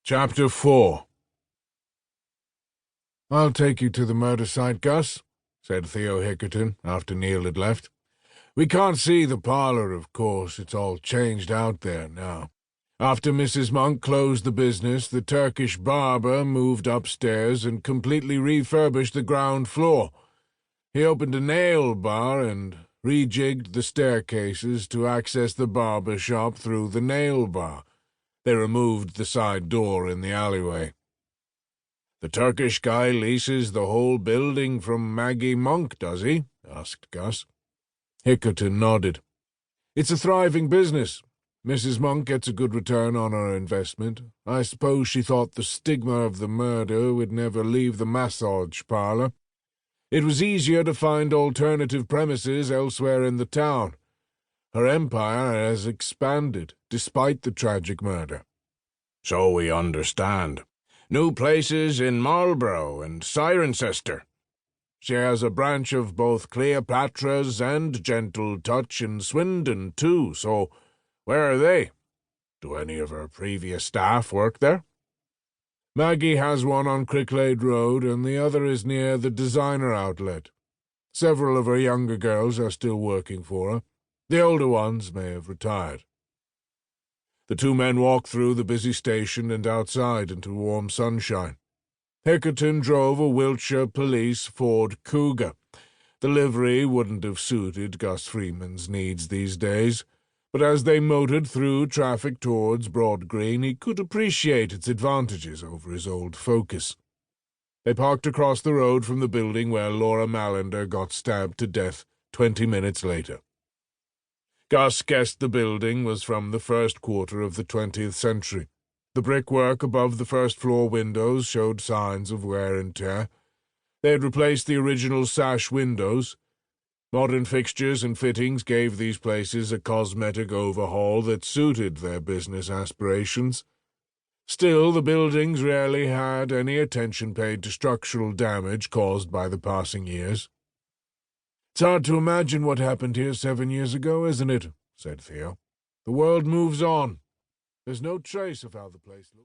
Chapter 4. "I'll take you to the murder site, Gus," said Theo Hickerton, after Neil had left. "We can't see the parlor, of course. It's all changed out there now. After Mrs. Monk closed the business, the Turkish barber moved upstairs and completely refurbished the ground floor. He opened a nail bar and rejigged the staircases to access the barber shop through the nail bar. They removed the side door in the alleyway." "The Turkish guy leases the whole building from Maggie Monk, does he?" asked Gus. Hickerton nodded. "It's a thriving business. Mrs. Monk gets a good return on her investment. I suppose she thought the stigma of the murder would never leave the massage parlor. It was easier to find alternative premises elsewhere in the town. Her empire has expanded, despite the tragic murder." "So we understand. New places in Marlborough and Cirencester." "She has a branch of both Cleopatra's and Gentle Touch in Swindon, too, so where are they? Do any of her previous staff work there?" "Maggie has one on Cricklade Road, and the other is near the designer outlet. Several of her younger girls are still working for her. The older ones may have retired." The two men walked through the busy station and outside into warm sunshine. Hickerton drove a Wiltshire Police Ford Cougar. The livery wouldn't have suited Gus Freeman's needs these days, but as they motored through traffic towards Broadgreen, he could appreciate its advantages over his old Focus. They parked across the road from the building where Laura Mallinder got stabbed to death 20 minutes later. Gus guessed the building was from the first quarter of the 20th century. The brickwork above the first-floor windows showed signs of wear and tear. They had replaced the original sash windows. Modern fixtures and fittings gave these places a cosmetic overhaul that suited their business aspirations. Still, the buildings rarely had any attention paid to structural damage caused by the passing years. "It's hard to imagine what happened here 7 years ago, isn't it?" said Theo. "The world moves on. There's no trace of how the place looked."